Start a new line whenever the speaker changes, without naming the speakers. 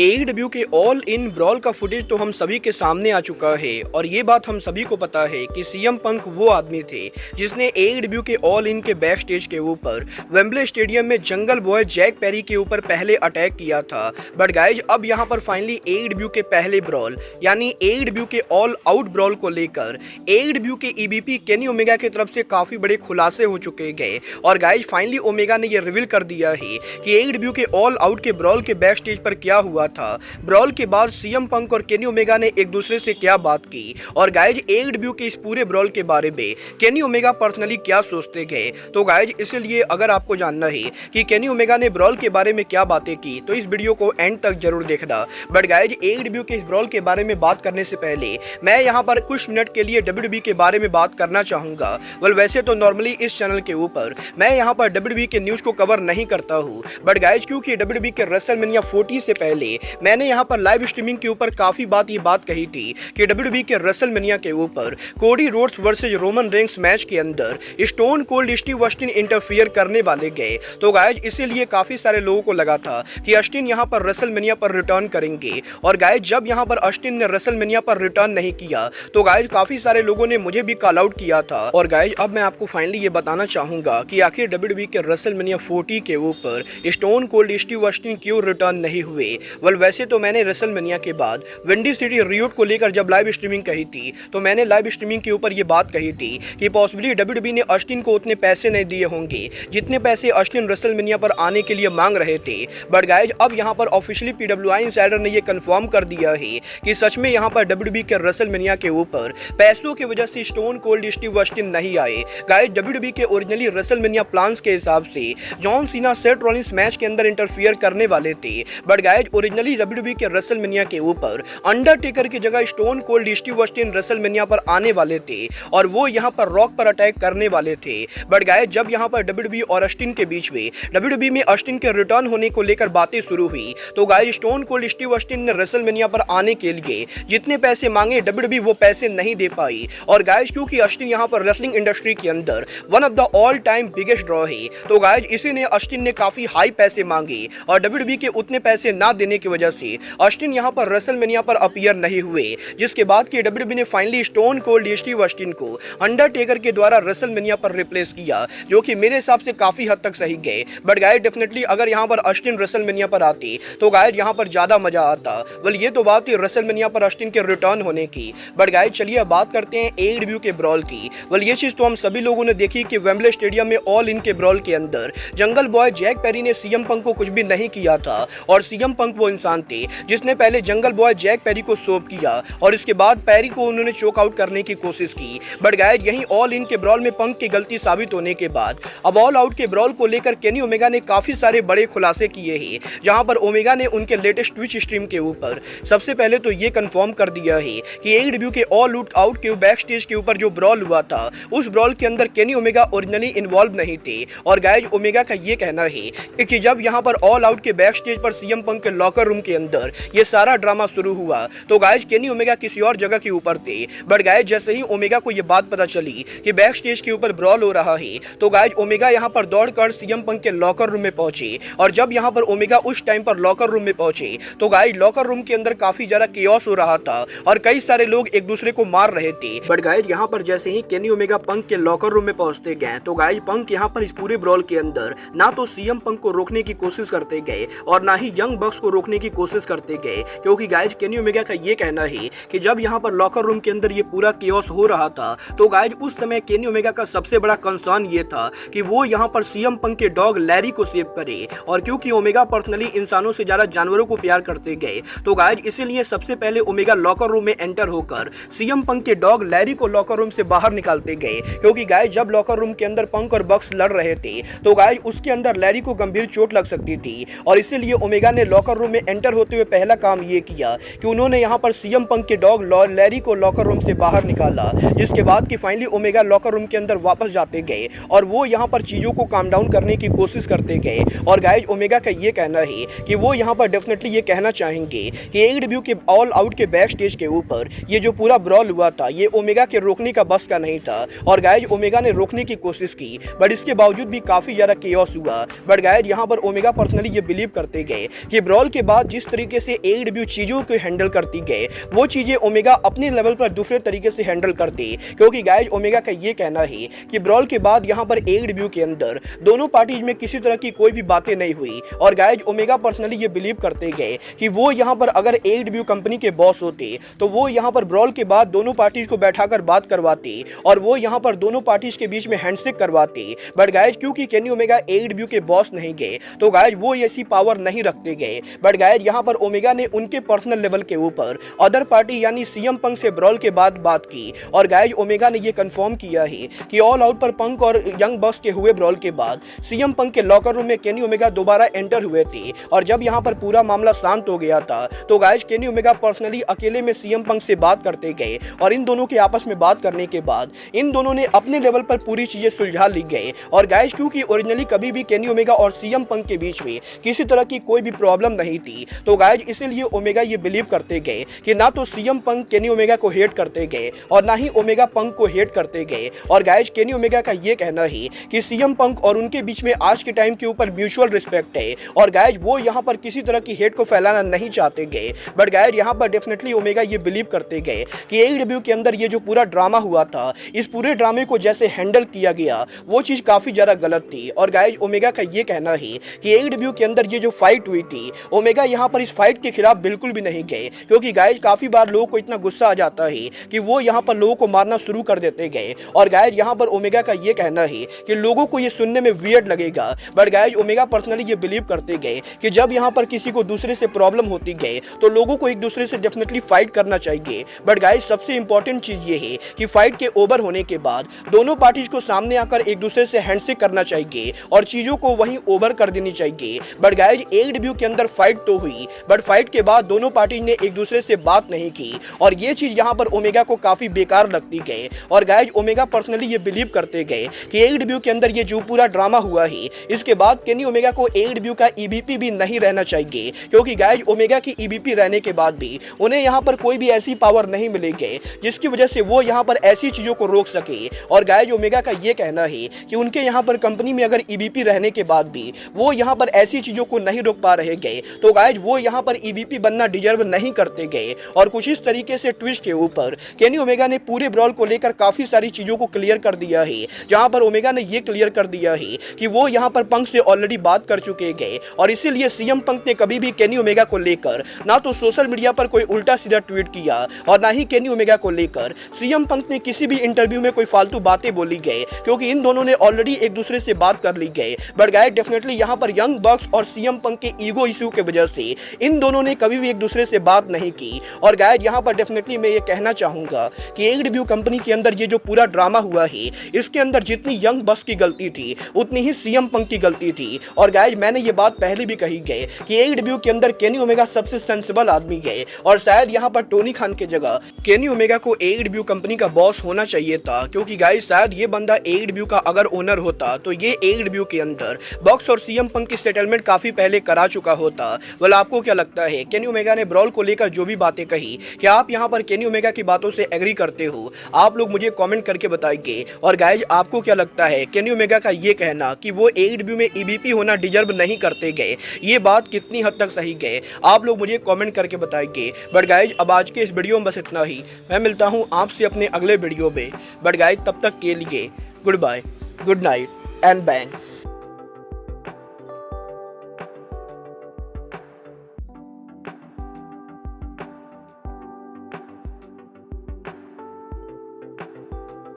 AEW के all in brawl का footage तो हम सभी के सामने आ चुका है और ये बात हम सभी को पता है कि सीएम पंक वो आदमी थे जिसने एईडब्ल्यू के ऑल इन के बैक स्टेज के ऊपर वेम्बले स्टेडियम में जंगल बॉय जैक पेरी के ऊपर पहले अटैक किया था। बट गाइज अब यहाँ पर फाइनली एईडब्ल्यू के पहले ब्रॉल यानी एईडब्ल्यू के ऑल आउट ब्रॉल को लेकर एईडब्ल्यू के ईबीपी केनी ओमेगा की तरफ से काफी बड़े खुलासे हो चुके गए और गाइज फाइनली ओमेगा ने यह रिवील कर दिया है कि एईडब्ल्यू के ऑल आउट के ब्रॉल के बैक स्टेज पर क्या हुआ था। ब्रॉल के बाद सीएम पंक और केनी ओमेगा ने एक दूसरे से क्या बात की और गाइज एईडब्ल्यू के इस पूरे ब्रॉल के बारे में केनी ओमेगा पर्सनली क्या सोचते गए। तो गाइज इसलिए अगर आपको जानना है कि केनी ओमेगा ने ब्रॉल के बारे में क्या बातें की तो इस वीडियो को एंड तक जरूर देखना। बट गाइज एईडब्ल्यू के इस ब्रॉल के बारे में बात करने से पहले मैं यहाँ पर कुछ मिनट के लिए डब्ल्यूडब्ल्यूई के बारे में बात करना चाहूंगा। वैसे तो नॉर्मली इस चैनल के ऊपर मैं यहाँ पर डब्ल्यूडब्ल्यूई के न्यूज को कवर नहीं करता हूँ, बट गाइज क्योंकि डब्ल्यूडब्ल्यूई के रेसलमेनिया 40 से पहले मैंने यहाँ पर लाइव स्ट्रीमिंग के ऊपर काफी ये बात कही थी कि डब्ल्यूडब्ल्यूई के रेसलमेनिया के ऊपर Cody Rhodes versus Roman Reigns match के अंदर stone cold Steve Austin interfere करने वाले गए। तो गाइज इसीलिए काफी सारे लोगों को लगा था कि ऑस्टिन यहाँ पर रेसलमेनिया पर रिटर्न करेंगे और गाइज जब यहाँ पर ऑस्टिन ने रेसलमेनिया पर रिटर्न नहीं किया तो गाइज काफी सारे लोगों ने मुझे भी कॉल आउट किया था। और गाइज अब मैं आपको फाइनली ये बताना चाहूंगा कि आखिर डब्ल्यूडब्ल्यूई के रेसलमेनिया 40 के ऊपर स्टोन कोल्ड स्टीव ऑस्टिन क्यों रिटर्न नहीं हुए। वैसे तो मैंने रेसलमेनिया के बाद विंडी सिटी रियूट को लेकर जब लाइव स्ट्रीमिंग कही थी तो मैंने लाइव स्ट्रीमिंग के ऊपर ये बात कही थी कि पॉसिबली डब्ल्यूडब्ल्यूई ने ऑस्टिन को उतने पैसे नहीं दिए होंगे जितने पैसे ऑस्टिन रेसलमेनिया पर आने के लिए मांग रहे थे। बट गाइज अब यहाँ पर ऑफिशियली पीडब्ल्यूआई इनसाइडर ने ये कंफर्म कर दिया है कि सच में यहाँ पर डब्ल्यूडब्ल्यूई के रेसलमेनिया के ऊपर पैसों की वजह से स्टोन कोल्ड स्टीव ऑस्टिन नहीं आए। गाइज डब्ल्यूडब्ल्यूई के ओरिजिनली रेसलमेनिया प्लान्स के हिसाब से John Cena Seth Rollins match के अंदर इंटरफियर करने वाले थे। बट गाइज ओरिजिनली डब्ल्यूडब्ल्यूई के रेसलमेनिया के ऊपर अंडरटेकर की जगह stone cold Steve Austin WrestleMania पर आने वाले थे और वो यहाँ पर रॉक पर अटैक करने वाले थे। बट गाइज जब यहाँ पर डब्ल्यूडब्ल्यूई और ऑस्टिन के बीच में डब्ल्यूडब्ल्यूई में ऑस्टिन के रिटर्न होने को लेकर बातें शुरू हुई तो guys stone cold Steve Austin ने रेसलमेनिया पर आने के लिए जितने पैसे मांगे डब्ल्यूडब्ल्यूई वो पैसे नहीं दे पाई। और गाइज क्योंकि ऑस्टिन यहाँ पर रेसलिंग इंडस्ट्री के अंदर one of the all time biggest draw है तो गाइज इसीलिए ऑस्टिन ने काफी हाई पैसे मांगे और डब्ल्यूडब्ल्यूई के उतने पैसे ना देने की वजह से ऑस्टिन यहाँ पर रेसलमेनिया पर अपीयर नहीं हुए, जिसके बाद कि डब्ल्यूडब्ल्यूई ने finally stone cold Steve Austin को अंडरटेकर के द्वारा रेसलमेनिया पर रिप्लेस किया, जो कि मेरे हिसाब से काफी हद तक सही गए। बट गाइज डेफिनेटली अगर यहाँ पर ऑस्टिन रेसलमेनिया पर आती तो गाइज यहाँ पर ज्यादा मजा आता। ये तो बात थी रेसलमेनिया पर ऑस्टिन के रिटर्न होने की। बट गाइज चलिए बात करते हैं एईडब्ल्यूई के ब्रॉल की। ये चीज तो हम सभी लोगों ने देखी कि वेम्बले स्टेडियम में ऑल इन के ब्रॉल के अंदर जंगल बॉय जैक पेरी ने सीएम पंक को कुछ भी नहीं किया था और सीएम पंक वो इंसान थे जिसने पहले जंगल बॉय जैक पेरी को सोप किया और इसके बाद पेरी को उन्होंने चोक आउट करने की कोशिश की। बट गाइज यही ऑल इन के ब्रॉल में पंक की गलती साबित होने के बाद अब ऑल आउट के ब्रॉल को लेकर केनी ओमेगा ने काफी सारे बड़े खुलासे किए हैं, जहां पर ओमेगा ने उनके लेटेस्ट ट्विच स्ट्रीम के ऊपर सबसे पहले तो ये कंफर्म कर दिया है कि एईडब्ल्यूई के ऑल आउट के बैक स्टेज के ऊपर जो ब्रॉल हुआ था उस ब्रॉल के अंदर केनी ओमेगा ओरिजिनली इन्वॉल्व नहीं थे। और गाइज ओमेगा का ये कहना है कि जब यहाँ पर ऑल आउट के बैक स्टेज पर सीएम पंक के लॉकर रूम के अंदर ये सारा ड्रामा शुरू हुआ तो गाइज केनी ओमेगा किसी और जगह के ऊपर थे। बट गाइज जैसे ही ओमेगा को ये बात पता चली कि बैक स्टेज के ऊपर ब्रॉल हो रहा है तो गाइज ओमेगा यहाँ पर दौड़कर सीएम पंक के लॉकर रूम में पहुंचे और जब यहाँ पर ओमेगा उस टाइम पर लॉकर रूम में पहुंचे तो गाइज लॉकर रूम के अंदर काफी ज्यादा केओस हो रहा था और कई सारे लोग एक दूसरे को मार रहे थे। बट गाइज यहाँ पर जैसे ही केनी ओमेगा पंक के लॉकर रूम में पहुंचते गए तो गाइज पंक यहाँ पर इस पूरे ब्रॉल के अंदर ना तो सीएम पंक को रोकने की कोशिश करते गए और ना ही यंग बक्स को रोकने की कोशिश करते गए, क्योंकि गाइज केनी ओमेगा का ये कहना है कि जब यहाँ पर लॉकर रूम के अंदर ये पूरा केओस हो रहा था तो गाइज उस समय केनी ओमेगा का सबसे बड़ा कंसर्न ये था कि वो यहाँ पर सीएम पंक के डॉग लैरी को सेव करे। और क्योंकि ओमेगा पर्सनली इंसानों से ज्यादा जानवरों को प्यार करते गए तो गाइज इसीलिए सबसे पहले ओमेगा लॉकर रूम में एंटर होकर सीएम पंक के डॉग लैरी को लॉकर रूम से बाहर निकालते गए, क्योंकि गाइज जब लॉकर रूम के अंदर पंक और बक्स लड़ रहे थे तो गाइज उसके अंदर लैरी को गंभीर चोट लग सकती थी और इसीलिए ओमेगा ने लॉकर रूम में एंटर होते हुए पहला काम ये किया कि उन्होंने यहाँ पर सीएम पंक के डॉग लैरी को लॉकर रूम से बाहर निकाला, जिसके बाद कि फाइनली ओमेगा लॉकर रूम के अंदर वापस जाते गए और वो यहाँ पर चीजों को काम डाउन करने की कोशिश करते गए। और गाइज ओमेगा का ये कहना है कि वो यहाँ पर डेफिनेटली ये कहना चाहेंगे कि एईडब्ल्यूई के ऑल आउट के बैक स्टेज के ऊपर ये जो पूरा ब्रॉल हुआ था ये ओमेगा के रोकने का बस का नहीं था और गाइज ओमेगा ने रोकने की कोशिश की बट इसके बावजूद भी काफी ज्यादा केओस हुआ। बट गाइज यहाँ पर ओमेगा पर्सनली ये बिलीव करते गए कि ब्रॉल के बाद जिस तरीके से AEW चीजों को हैंडल करती गए वो चीजें ओमेगा अपने लेवल पर दूसरे तरीके से हैंडल करती, क्योंकि गाइज ओमेगा का ये कहना है कि ब्रॉल के बाद यहाँ पर AEW के अंदर दोनों पार्टीज में किसी तरह की कोई भी बातें नहीं हुई। और गाइज ओमेगा पर्सनली ये बिलीव करते गए कि वो यहाँ पर अगर AEW कंपनी के बॉस होते तो वो यहाँ पर ब्रॉल के बाद दोनों पार्टीज को बैठाकर बात करवाते और वो यहाँ पर दोनों पार्टीज के बीच में हैंडशेक करवाते। बट गाइज क्योंकि केनी ओमेगा AEW के बॉस नहीं गए तो गाइज वो ऐसी पावर नहीं रखते गए। बट गाइज यहाँ पर ओमेगा ने उनके पर्सनल लेवल के ऊपर अदर पार्टी यानी CM पंक से ब्रॉल के बाद बात की। और गाइज ओमेगा ने ये कंफर्म किया है कि ऑल आउट पर पंक और यंग बॉस के हुए ब्रॉल के बाद CM पंक के लॉकर रूम में केनी ओमेगा दोबारा एंटर हुए थे। और जब यहाँ पर पूरा मामला शांत हो गया था तो गाइज केनी ओमेगा पर्सनली अकेले में CM पंक से बात करते गए और इन दोनों के आपस में बात करने के बाद इन दोनों ने अपने लेवल पर पूरी चीजें सुलझा ली गए। और गाइज क्योंकि ओरिजिनली कभी भी केनी ओमेगा और CM पंक के बीच में किसी तरह की कोई भी प्रॉब्लम नहीं थी, तो गाइज इसीलिए ओमेगा ये बिलीव करते गए कि ना तो CM पंक केनी ओमेगा को हेट करते गए और ना ही ओमेगा पंक को हेट करते गए। और गाइज केनी ओमेगा का ये कहना है कि CM पंक और उनके बीच में आज के टाइम के ऊपर म्यूचुअल रिस्पेक्ट है और गाइज वो यहाँ पर किसी तरह की हेट को फैलाना नहीं चाहते गए। बट गाइज यहाँ पर डेफिनेटली ओमेगा ये बिलीव करते गए कि AEW के अंदर ये जो पूरा ड्रामा हुआ था, इस पूरे ड्रामे को जैसे हैंडल किया गया वो चीज काफी ज्यादा गलत थी। और गाइज ओमेगा का ये कहना है कि AEW के अंदर ये जो फाइट हुई थी ओमेगा यहाँ पर इस फाइट के खिलाफ बिल्कुल भी नहीं गए, क्योंकि गाइज काफी बार लोगों को इतना गुस्सा आ जाता है कि वो यहाँ पर लोगों को मारना शुरू कर देते गए। और गाइज यहाँ पर ओमेगा का ये कहना है कि लोगों को ये सुनने में वियर्ड लगेगा, बट गाइज ओमेगा पर्सनली ये बिलीव करते गए कि जब यहाँ पर किसी को दूसरे से प्रॉब्लम होती गए तो लोगों को एक दूसरे से डेफिनेटली फाइट करना चाहिए। बट गाइज सबसे इंपॉर्टेंट चीज ये है कि फाइट के ओवर होने के बाद दोनों पार्टीज को सामने आकर एक दूसरे से हैंडशेक करना चाहिए और चीजों को वहीं ओवर कर देनी चाहिए। बट गाइज AEW के अंदर फाइट तो हुई, बट फाइट के बाद दोनों पार्टीज ने एक दूसरे से बात नहीं की और ये चीज यहाँ पर ओमेगा को काफी बेकार लगती गई। और गाइज ओमेगा पर्सनली ये बिलीव करते गए कि AEW के अंदर ये जो पूरा ड्रामा हुआ है इसके बाद केनी ओमेगा को AEW का EVP भी नहीं रहना चाहिए, क्योंकि गाइज ओमेगा की EVP रहने के बाद भी उन्हें यहाँ पर कोई भी ऐसी पावर नहीं मिलेगी जिसकी वजह से वो यहाँ पर ऐसी चीजों को रोक सके। और गाइज ओमेगा का ये कहना है कि उनके यहाँ पर कंपनी में अगर EVP रहने के बाद भी वो यहाँ पर ऐसी चीजों को नहीं रोक पा रहे गए तो गाइज वो यहाँ पर EVP बनना डिजर्व नहीं करते गए। और कुछ इस तरीके से ट्विस्ट के ऊपर केनी ओमेगा ने पूरे ब्रॉल को लेकर काफी सारी चीजों को क्लियर कर दिया है, जहां पर ओमेगा ने ये क्लियर कर दिया है कि वो यहाँ पर पंक से ऑलरेडी बात कर चुके गए और इसीलिए CM पंक ने कभी भी केनी ओमेगा को लेकर ना तो सोशल मीडिया पर कोई उल्टा सीधा ट्वीट किया और ना ही केनी ओमेगा को लेकर CM पंक ने किसी भी इंटरव्यू में कोई फालतू बातें बोली गए, क्योंकि इन दोनों ने ऑलरेडी एक दूसरे से बात कर ली गए। बट गाइस डेफिनेटली यहाँ पर यंग बॉक्स और CM पंक के ईगो इश्यू के वजह से इन दोनों ने कभी भी एक दूसरे से बात नहीं की। और गाइस यहाँ पर डेफिनेटली मैं ये कहना चाहूंगा कि AEW कंपनी के अंदर ये जो पूरा ड्रामा हुआ है इसके अंदर जितनी यंग बॉक्स की गलती थी उतनी ही CM पंक की गलती थी। और गाइस मैंने ये बात पहले भी कही गई कि AEW के अंदर केनी ओमेगा सबसे सेंसिबल आदमी है और शायद यहाँ पर टोनी खान की जगह केनी ओमेगा को AEW कंपनी का बॉस होना चाहिए था, क्योंकि गाइस शायद ये बंदा AEW का अगर ओनर होता तो ये AEW के अंदर बॉक्स और CM पंक की सेटलमेंट काफी पहले करा चुका होता। वेल आपको क्या लगता है केनी ओमेगा ने ब्रॉल को लेकर जो भी बातें कही, क्या आप यहाँ पर केनी ओमेगा की बातों से एग्री करते हो? आप लोग मुझे कमेंट करके बताइए। और गाइज आपको क्या लगता है केनी ओमेगा का ये कहना कि वो AEW में EVP होना डिजर्व नहीं करते गए, ये बात कितनी हद तक सही गए? आप लोग मुझे कमेंट करके बताइए। बट गाइज अब आज के इस वीडियो में बस इतना ही। मैं मिलता हूँ आपसे अपने अगले वीडियो में। बट गाइज तब तक के लिए goodbye, good night and bang.